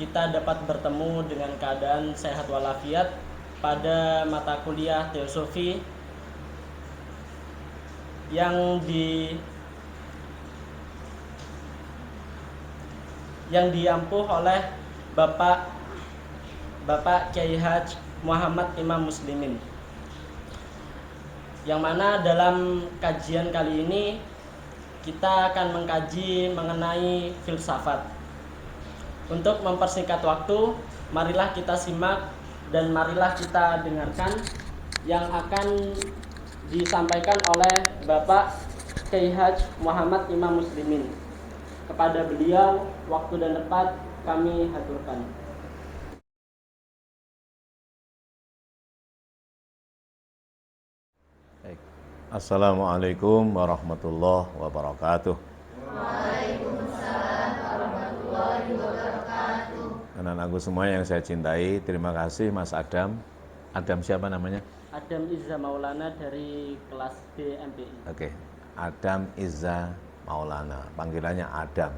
kita dapat bertemu dengan keadaan sehat walafiat pada mata kuliah Teosofi yang diampuh oleh Bapak Kiai Haji Muhammad Imam Muslimin. Yang mana dalam kajian kali ini kita akan mengkaji mengenai filsafat. Untuk mempersingkat waktu, marilah kita simak dan marilah kita dengarkan yang akan disampaikan oleh Bapak Kiai Haji Muhammad Imam Muslimin. Kepada beliau, waktu dan tempat kami haturkan. Assalamualaikum warahmatullahi wabarakatuh. Waalaikumsalam warahmatullahi wabarakatuh. Anak-anakku semua yang saya cintai, terima kasih Mas Adam. Adam siapa namanya? Adam Izza Maulana dari kelas B MPI. Oke, Adam Izza Maulana, panggilannya Adam.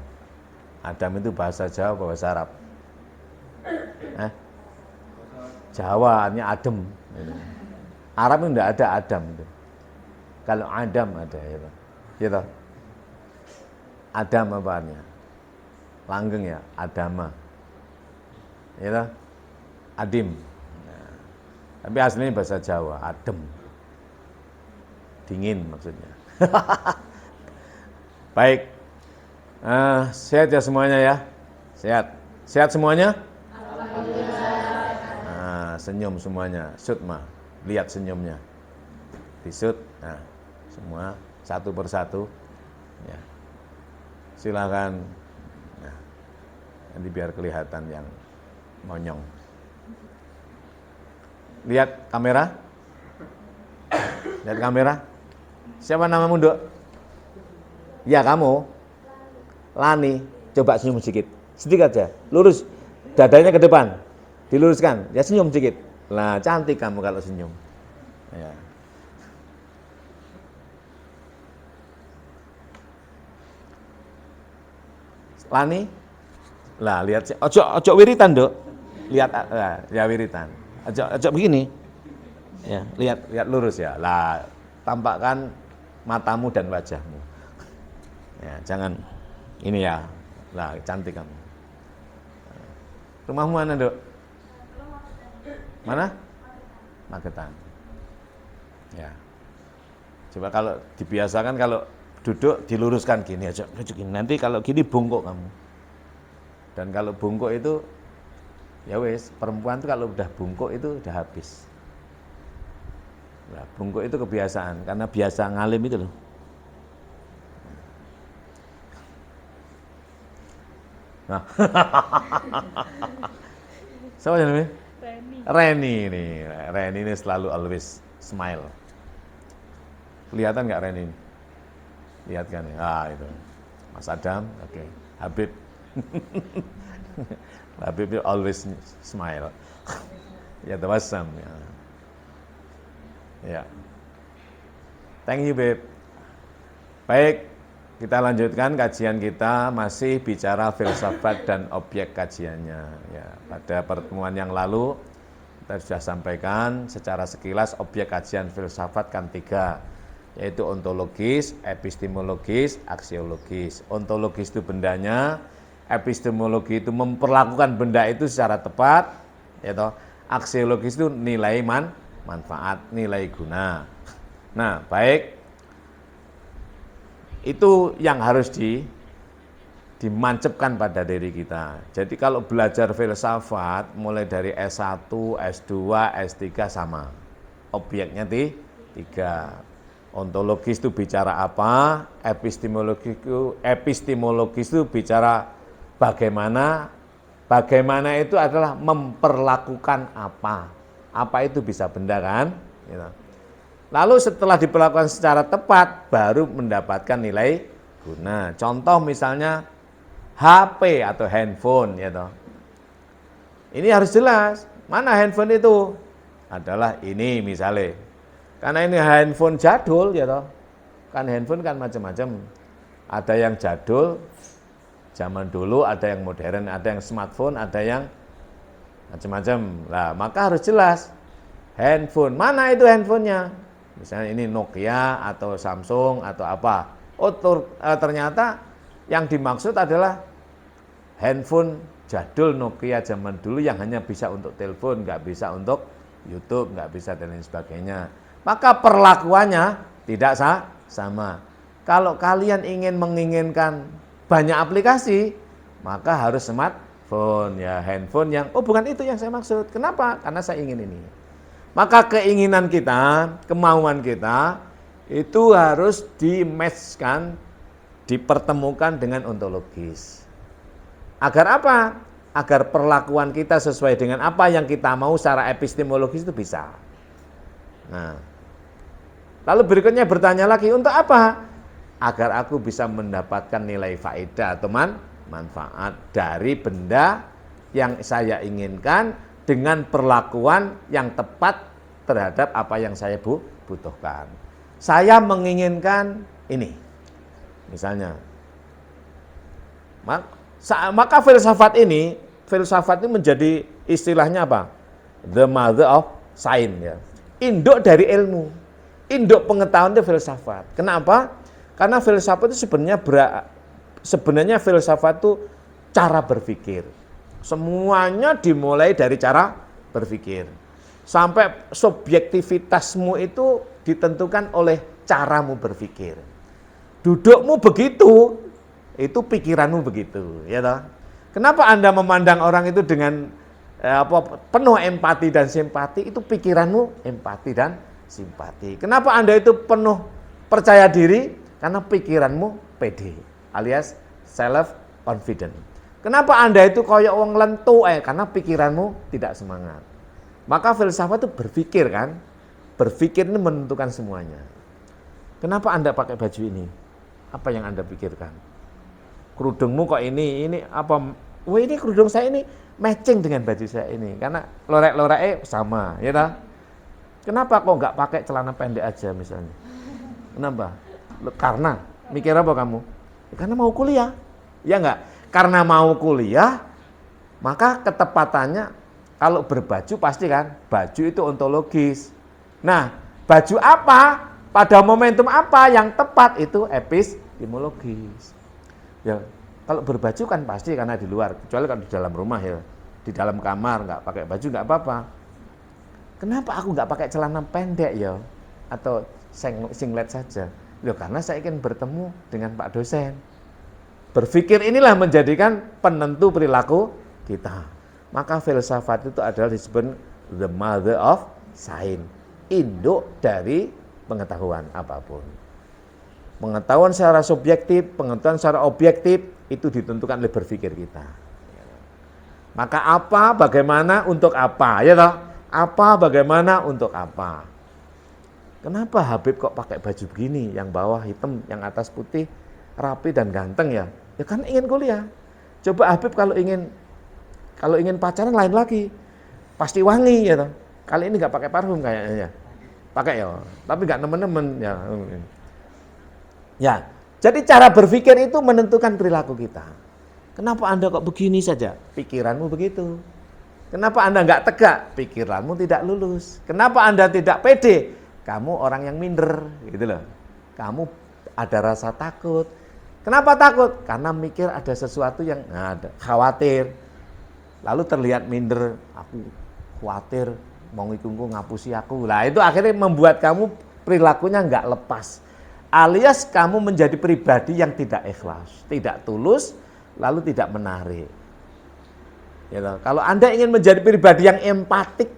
Adam itu bahasa Jawa, bahasa Arab? Jawa, artinya adem. Arab itu enggak ada Adam itu. Kalau Adam ada, gitu. Adam apa artinya? Langgeng ya, Adama. Gitu. Adim. Nah, tapi aslinya bahasa Jawa, adem. Dingin maksudnya. Baik. Sehat ya semuanya ya? Sehat. Sehat semuanya? Alhamdulillah. Senyum semuanya. Sutma. Lihat senyumnya. Disut. Nah, semua satu persatu. Ya. Silakan. Nah, nanti biar kelihatan yang monyong. Lihat kamera. Lihat kamera. Siapa namamu, Dok? Ya, kamu. Lani. Coba senyum sedikit. Sedikit aja. Lurus. Dadanya ke depan. Diluruskan. Ya, senyum sedikit. Lah, cantik kamu kalau senyum. Ya. Lani, lah lihat, ojo wiritan Dok, lihat, ya wiritan, ojo begini, ya lihat lurus ya, lah tampakkan matamu dan wajahmu, ya jangan ini ya, lah cantik kamu. Rumahmu mana Dok? Mana? Magetan. Ya, coba kalau dibiasakan kalau duduk diluruskan gini aja, nanti kalau gini bungkuk kamu. Dan kalau bungkuk itu, ya wes, perempuan itu kalau udah bungkuk itu udah habis. Nah, bungkuk itu kebiasaan, karena biasa ngalim itu loh. Nah, siapa namanya? Reni ini selalu always smile. Kelihatan nggak Reni ini? Lihat kan ya, itu Mas Adam, oke. Habib, Habib always smile, ya tabassum ya. Ya, thank you Beb. Baik, kita lanjutkan kajian kita, masih bicara filsafat dan objek kajiannya. Ya, pada pertemuan yang lalu kita sudah sampaikan secara sekilas objek kajian filsafat kan 3. Yaitu ontologis, epistemologis, aksiologis. Ontologis itu bendanya, epistemologi itu memperlakukan benda itu secara tepat, yaitu aksiologis itu nilai manfaat, nilai guna. Nah, baik, itu yang harus dimancepkan pada diri kita. Jadi kalau belajar filsafat, mulai dari S1, S2, S3 sama. Objeknya 3. Ontologis itu bicara apa, epistemologis itu bicara bagaimana itu adalah memperlakukan apa itu bisa benda kan. Lalu setelah diperlakukan secara tepat, baru mendapatkan nilai guna. Contoh misalnya HP atau handphone. Ini harus jelas, mana handphone itu? Adalah ini misalnya. Karena ini handphone jadul, kan handphone kan macam-macam. Ada yang jadul, Zaman dulu ada yang modern, ada yang smartphone, ada yang macam-macam. Nah, maka harus jelas handphone. Mana itu handphonenya? Misalnya ini Nokia atau Samsung atau apa. Oh, ternyata yang dimaksud adalah handphone jadul Nokia zaman dulu yang hanya bisa untuk telepon, nggak bisa untuk YouTube, nggak bisa dan lain sebagainya. Maka perlakuannya tidak sama. Kalau kalian menginginkan banyak aplikasi, maka harus smartphone, ya handphone yang, oh bukan itu yang saya maksud. Kenapa? Karena saya ingin ini. Maka keinginan kita, kemauan kita, itu harus di-match-kan, dipertemukan dengan ontologis. Agar apa? Agar perlakuan kita sesuai dengan apa yang kita mau secara epistemologis itu bisa. Nah, lalu berikutnya bertanya lagi, untuk apa? Agar aku bisa mendapatkan nilai faedah atau manfaat dari benda yang saya inginkan dengan perlakuan yang tepat terhadap apa yang saya butuhkan. Saya menginginkan ini, misalnya. Maka filsafat ini menjadi istilahnya apa? The mother of science. Ya. Induk dari ilmu, induk pengetahuan itu filsafat. Kenapa? Karena filsafat itu sebenarnya filsafat itu cara berpikir. Semuanya dimulai dari cara berpikir. Sampai subjektivitasmu itu ditentukan oleh caramu berpikir. Dudukmu begitu, itu pikiranmu begitu, ya toh. Kenapa Anda memandang orang itu dengan penuh empati dan simpati? Itu pikiranmu empati dan simpati. Kenapa Anda itu penuh percaya diri? Karena pikiranmu pede, alias self confident. Kenapa Anda itu koyok wong lentu? Karena pikiranmu tidak semangat. Maka filsafat itu berpikir kan? Berpikir ini menentukan semuanya. Kenapa Anda pakai baju ini? Apa yang Anda pikirkan? Kerudungmu kok ini apa? Wah, ini kerudung saya ini matching dengan baju saya ini. Karena lorek-lorek sama, ya toh? Kenapa kok nggak pakai celana pendek aja misalnya? Kenapa? Karena mikir apa kamu? Karena mau kuliah. Ya enggak? Karena mau kuliah, maka ketepatannya kalau berbaju pasti kan, baju itu ontologis. Nah, baju apa? Pada momentum apa yang tepat itu epistemologis. Ya, kalau berbaju kan pasti karena di luar, kecuali kalau di dalam rumah ya, di dalam kamar nggak pakai baju nggak apa-apa. Kenapa aku nggak pakai celana pendek ya, atau singlet saja? Ya karena saya ingin bertemu dengan Pak dosen. Berpikir inilah menjadikan penentu perilaku kita. Maka filsafat itu adalah disebut the mother of science, induk dari pengetahuan apapun. Pengetahuan secara subjektif, pengetahuan secara objektif itu ditentukan oleh berpikir kita. Maka apa, bagaimana, untuk apa, ya toh? Apa, bagaimana, untuk apa? Kenapa Habib kok pakai baju begini, yang bawah hitam, yang atas putih, rapi dan ganteng ya? Ya kan ingin kuliah. Coba Habib kalau ingin pacaran lain lagi, pasti wangi ya toh. Kali ini nggak pakai parfum kayaknya ya. Pakai ya, tapi nggak nemen-nemen ya. Ya, jadi cara berpikir itu menentukan perilaku kita. Kenapa Anda kok begini saja? Pikiranmu begitu. Kenapa Anda nggak tegak? Pikiranmu tidak lulus. Kenapa Anda tidak pede? Kamu orang yang minder, gitu loh. Kamu ada rasa takut. Kenapa takut? Karena mikir ada sesuatu yang ada, khawatir. Lalu terlihat minder, aku khawatir, mau ngikungku ngapusi aku. Lah itu akhirnya membuat kamu perilakunya nggak lepas. Alias kamu menjadi pribadi yang tidak ikhlas, tidak tulus, lalu tidak menarik. Ya, kalau Anda ingin menjadi pribadi yang empatik,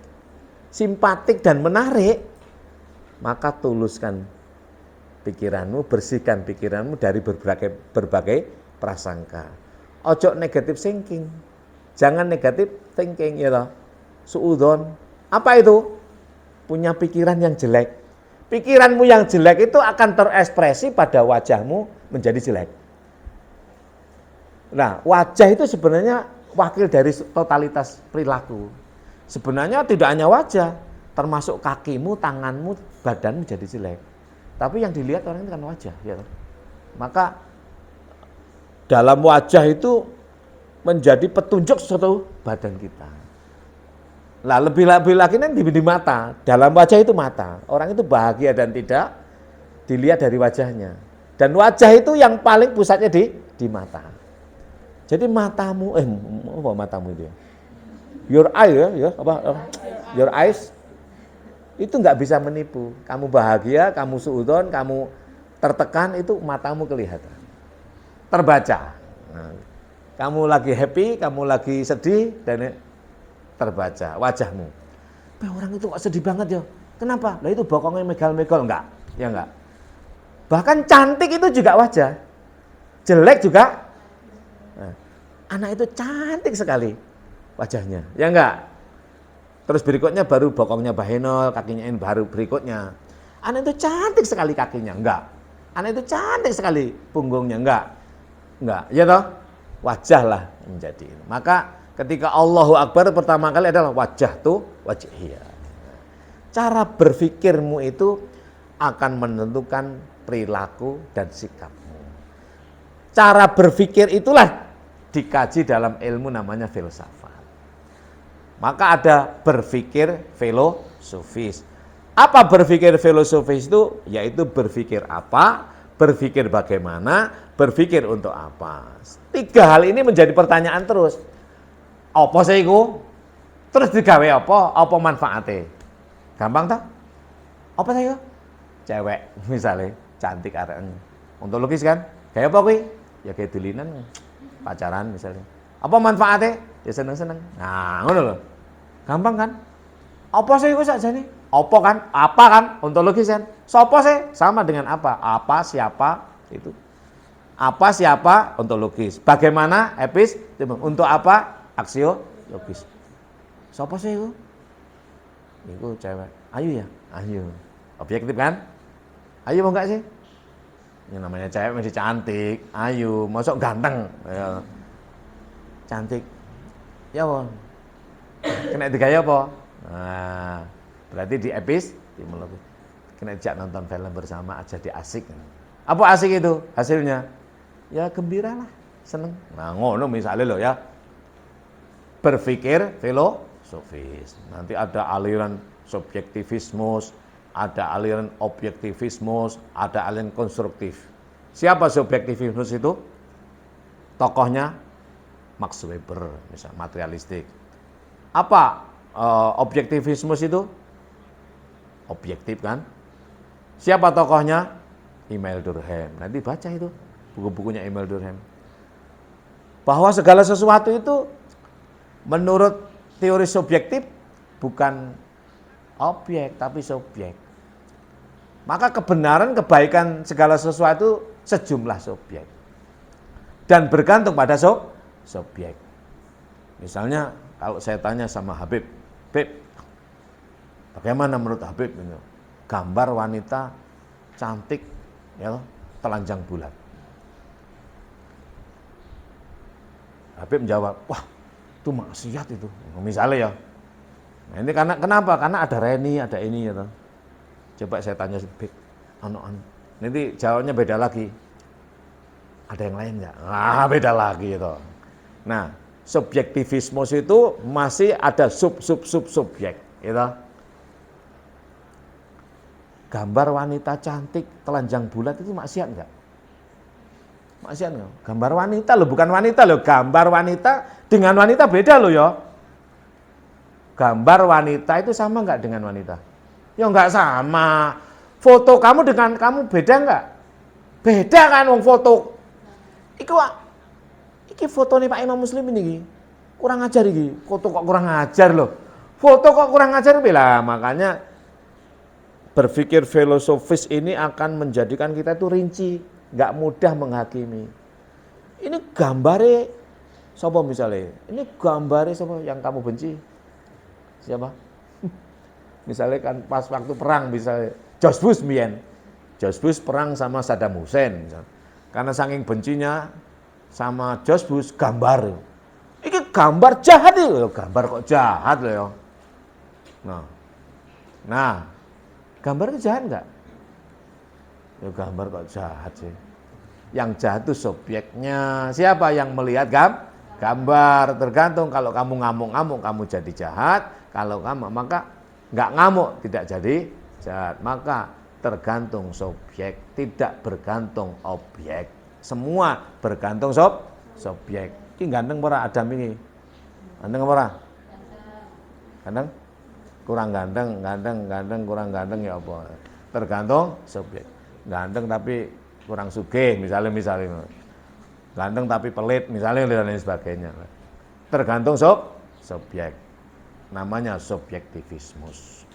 simpatik dan menarik, maka tuluskan pikiranmu, bersihkan pikiranmu dari berbagai prasangka. Ojo negatif thinking. Jangan negatif thinking ya toh. Suudzon. Apa itu? Punya pikiran yang jelek. Pikiranmu yang jelek itu akan terekspresi pada wajahmu menjadi jelek. Nah, wajah itu sebenarnya wakil dari totalitas perilaku. Sebenarnya tidak hanya wajah, termasuk kakimu, tanganmu, badanmu jadi jelek. Tapi yang dilihat orang itu kan wajah, ya. Maka dalam wajah itu menjadi petunjuk suatu badan kita. Lah lebih lagi kan di mata, dalam wajah itu mata. Orang itu bahagia dan tidak dilihat dari wajahnya. Dan wajah itu yang paling pusatnya di mata. Jadi matamu, apa matamu itu ya? Your eye ya, your eyes itu nggak bisa menipu. Kamu bahagia, kamu suudzon, kamu tertekan itu matamu kelihatan, terbaca. Nah, kamu lagi happy, kamu lagi sedih dan terbaca wajahmu. Orang itu kok sedih banget ya? Kenapa? Lah itu bokongnya megal-megal enggak? Ya enggak. Bahkan cantik itu juga wajah, jelek juga. Nah, anak itu cantik sekali wajahnya, ya enggak? Terus berikutnya baru bokongnya bahenol, kakinya ini baru berikutnya. Anak itu cantik sekali kakinya, enggak? Anak itu cantik sekali punggungnya, enggak? Enggak, ya toh? Wajah lah menjadi. Maka ketika Allahu Akbar pertama kali adalah wajah tuh wajhiyah. Cara berpikirmu itu akan menentukan perilaku dan sikapmu. Cara berpikir itulah dikaji dalam ilmu namanya filsafat. Maka ada berpikir filosofis. Apa berpikir filosofis itu? Yaitu berpikir apa, berpikir bagaimana, berpikir untuk apa. 3 hal ini menjadi pertanyaan terus. Apa sih iku? Terus digawe apa? Apa manfaatnya? Gampang tak? Apa sih iku? Cewek misalnya cantik arek. Ontologis kan? Kayak apa kuwi? Ya kayak dulinan, pacaran misalnya. Apa manfaatnya? Ya seneng-seneng. Nah, ngono lho. Gampang kan? Apa sih iku sakjane? Apa kan? Apa kan? Ontologis kan? Sopo sih? Sama dengan apa? Apa, siapa, itu. Apa, siapa, ontologis. Bagaimana, epis, untuk apa, aksiologis. Sopo sih itu? Itu cewek. Ayu ya? Ayu. Objektif kan? Ayu mau enggak sih? Yang namanya cewek masih cantik, ayu, masuk ganteng. Ya. Cantik. Ya apa? Kena digaya apa? Nah, berarti di epistemologi. Kena dijak nonton film bersama aja di asik. Apa asik itu hasilnya? Ya gembira lah, seneng. Nah ngono misalnya loh ya. Berpikir filosofis. Nanti ada aliran subjektivismus, ada aliran objektivismus, ada aliran konstruktif. Siapa subjektivismus itu? Tokohnya Max Weber, misal materialistik. Apa objektivismus itu? Objektif kan? Siapa tokohnya? Emile Durkheim. Nanti baca itu buku-bukunya Emile Durkheim. Bahwa segala sesuatu itu menurut teori subjektif bukan objek tapi subjek. Maka kebenaran, kebaikan segala sesuatu sejumlah subjek. Dan bergantung pada subjek. Misalnya kalau saya tanya sama Habib, Bib, bagaimana menurut Habib ini? Gambar wanita cantik, ya, telanjang bulat. Habib menjawab, wah itu maksiat itu. Misalnya ya. Nah ini karena kenapa? Karena ada Reni, ada ini ya. Coba saya tanya Habib, nanti jawabnya beda lagi. Ada yang lain nggak? Ah beda lagi itu. Nah subjektivisme itu masih ada subjek, gitu. Gambar wanita cantik telanjang bulat itu maksiat enggak? Maksiat enggak? Gambar wanita loh, bukan wanita loh. Gambar wanita dengan wanita beda loh ya. Gambar wanita itu sama enggak dengan wanita? Ya enggak sama. Foto kamu dengan kamu beda enggak? Beda kan wong foto. Iki foto nih Pak Imam Muslim ini kurang ajar iki. Foto kok kurang ajar loh. Foto kok kurang ajar lah. Makanya berpikir filosofis ini akan menjadikan kita itu rinci, nggak mudah menghakimi. Ini gambarnya siapa misalnya? Ini gambarnya siapa yang kamu benci? Siapa? Misalnya kan pas waktu perang misalnya George Bush mien. George Bush perang sama Saddam Hussein. Misalnya. Karena saking bencinya sama George Bush gambar. Ini gambar jahat itu, gambar kok jahat loh ya. Nah, gambar itu jahat enggak? Ya gambar kok jahat sih. Yang jahat itu subjeknya. Siapa yang melihat gambar? Tergantung, kalau kamu ngamuk-ngamuk kamu jadi jahat, kalau kamu maka nggak ngamuk tidak jadi jahat. Maka tergantung subjek, tidak bergantung objek. Semua bergantung subjek. Ini ganteng ora Adam ini? Ganteng apa ora? Ganteng? Kurang ganteng, kurang ganteng ya apa? Tergantung subjek. Ganteng tapi kurang sugih, misalnya. Ganteng tapi pelit, misalnya, dan lain sebagainya. Tergantung subjek. Namanya subjektivismus.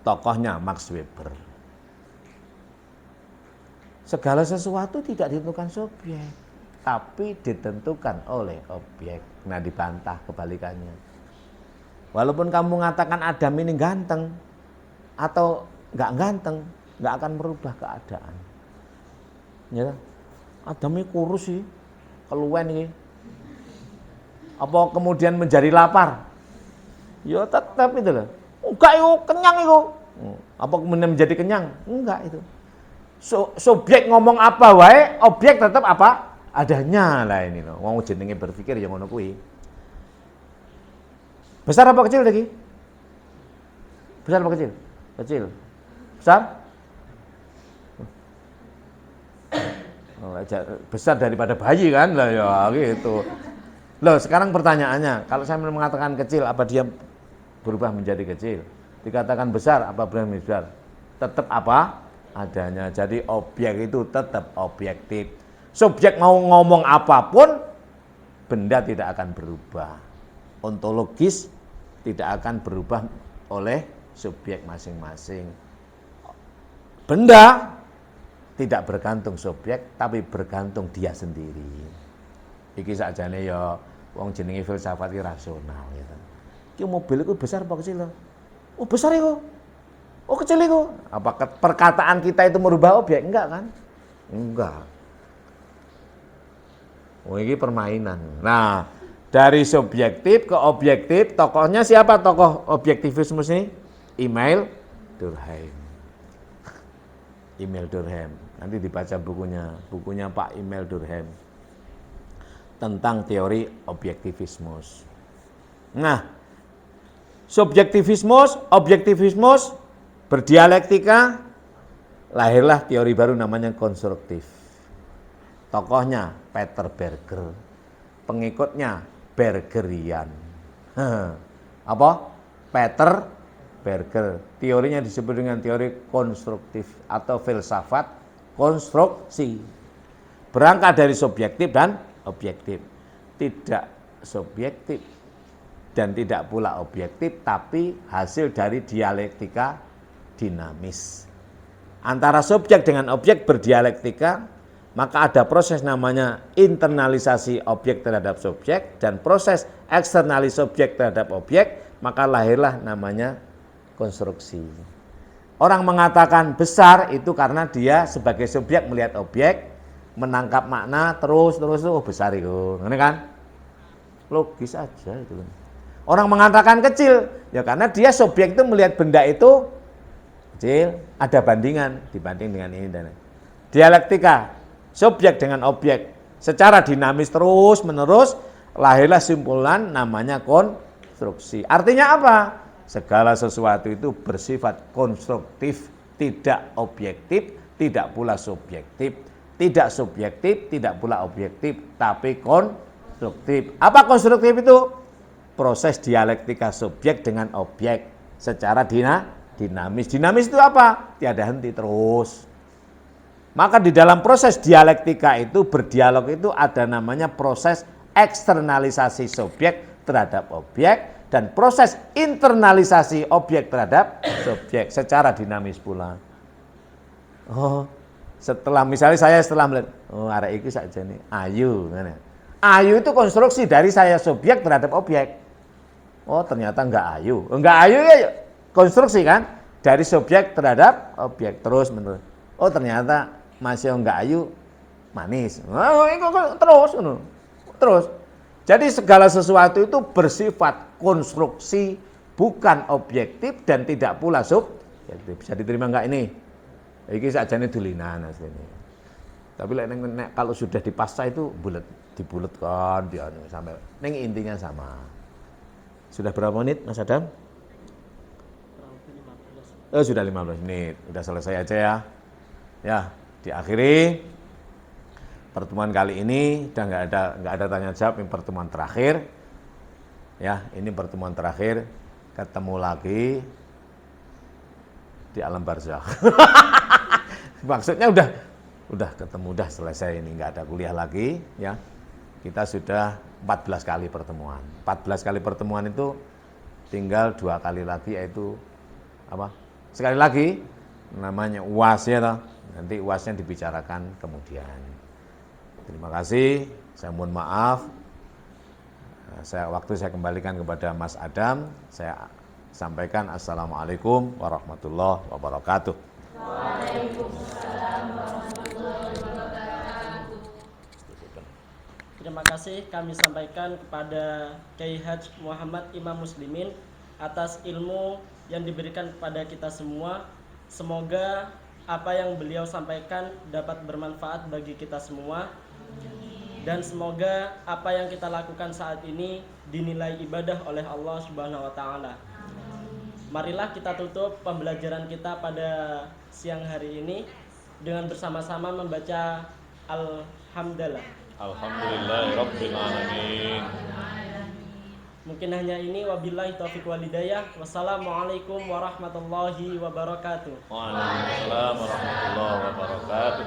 Tokohnya Max Weber. Segala sesuatu tidak ditentukan subjek, tapi ditentukan oleh objek. Nah, dibantah kebalikannya. Walaupun kamu mengatakan Adam ini ganteng atau nggak ganteng, nggak akan merubah keadaan. Ya, Adam ini kurus sih, keluwen ini. Apa kemudian menjadi lapar? Ya tetap itu loh. Enggak itu kenyang itu. Apa kemudian menjadi kenyang? Enggak itu. Subjek ngomong apa wae, objek tetap apa adanya lah ini loh. Wong jenenge berpikir yang ngono kuwi. Besar apa kecil lagi? Besar apa kecil? Kecil. Besar? Oh, besar daripada bayi kan lah ya gitu. Loh, sekarang pertanyaannya, kalau saya mengatakan kecil, apa dia berubah menjadi kecil? Dikatakan besar, apa berubah menjadi besar? Tetap apa adanya. Jadi objek itu tetap objektif. Subjek mau ngomong apapun, benda tidak akan berubah. Ontologis tidak akan berubah oleh subjek masing-masing. Benda tidak bergantung subjek, tapi bergantung dia sendiri. Iki sakjane ya wong jenenge filsafat iki rasional gitu. Ki mobil itu besar apa kecil? Oh, besar itu. Oh, kecil itu. Apa perkataan kita itu merubah objek? Enggak kan? Enggak. Oh, ini permainan. Nah, dari subjektif ke objektif, tokohnya siapa tokoh objektivismus ini? Emil Durkheim. Emil Durkheim. Nanti dibaca bukunya Pak Emil Durkheim tentang teori objektivismus. Nah, subjektivismus, objektivismus berdialektika, lahirlah teori baru namanya konstruktif. Tokohnya Peter Berger, pengikutnya Bergerian. Apa? Peter Berger. Teorinya disebut dengan teori konstruktif atau filsafat konstruksi. Berangkat dari subjektif dan objektif. Tidak subjektif dan tidak pula objektif, tapi hasil dari dialektika dinamis. Antara subjek dengan objek berdialektika, maka ada proses namanya internalisasi objek terhadap subjek dan proses eksternalisasi subjek terhadap objek, maka lahirlah namanya konstruksi. Orang mengatakan besar itu karena dia sebagai subjek melihat objek, menangkap makna, terus oh besar itu, ini kan? Logis aja itu. Orang mengatakan kecil, ya karena dia subjek itu melihat benda itu kecil, ada bandingan dibanding dengan ini dan lain. Dialektika subjek dengan objek secara dinamis terus menerus, lahirlah simpulan namanya konstruksi. Artinya apa? Segala sesuatu itu bersifat konstruktif, tidak objektif, tidak pula subjektif. Tidak subjektif, tidak pula objektif, tapi konstruktif. Apa konstruktif itu? Proses dialektika subjek dengan objek secara dinamis. Dinamis itu apa? Tiada henti terus. Maka di dalam proses dialektika itu, berdialog itu ada namanya proses eksternalisasi subjek terhadap objek dan proses internalisasi objek terhadap subjek secara dinamis pula. Oh, setelah misalnya saya melihat, oh arek iki sakjane ayu, ngene. Ayu itu konstruksi dari saya subjek terhadap objek. Oh, ternyata enggak ayu. Enggak ayu ya konstruksi kan dari subjek terhadap objek terus menerus. Oh, ternyata masih enggak ayu, manis. Oh, terus. Terus. Jadi segala sesuatu itu bersifat konstruksi, bukan objektif dan tidak pula subjektif. Bisa diterima enggak ini? Iki sakjane dulinan asline. Tapi kalau sudah dipasca itu dibuletkan sampai intinya sama. Sudah berapa menit Mas Adam? Sudah 15 menit. Udah selesai aja ya. Ya, diakhiri pertemuan kali ini udah nggak ada tanya jawab, ini pertemuan terakhir. Ya, ini pertemuan terakhir. Ketemu lagi di alam barzakh. Maksudnya udah ketemu, udah selesai, ini nggak ada kuliah lagi ya. Kita sudah 14 kali pertemuan. 14 kali pertemuan itu tinggal 2 kali lagi, yaitu apa? Sekali lagi namanya UAS ya toh. Nanti UASnya dibicarakan kemudian. Terima kasih, saya mohon maaf. Waktu saya kembalikan kepada Mas Adam, saya sampaikan Assalamualaikum warahmatullahi wabarakatuh. Waalaikumsalam warahmatullahi wabarakatuh. Terima kasih kami sampaikan kepada Kiai Haji Muhammad Imam Muslimin atas ilmu yang diberikan kepada kita semua. Semoga apa yang beliau sampaikan dapat bermanfaat bagi kita semua. Dan semoga apa yang kita lakukan saat ini dinilai ibadah oleh Allah Subhanahu wa taala. Marilah kita tutup pembelajaran kita pada siang hari ini dengan bersama-sama membaca Alhamdulillah. Alhamdulillahirabbil alamin. Mungkin hanya ini, wabillahi taufiq wal hidayah. Wassalamualaikum warahmatullahi wabarakatuh. Waalaikumsalam warahmatullahi wabarakatuh.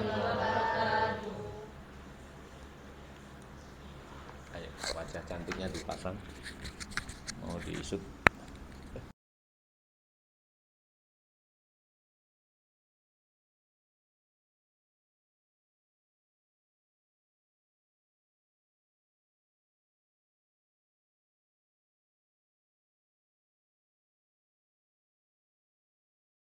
Ayo, wajah cantiknya dipasang. Mau diisut.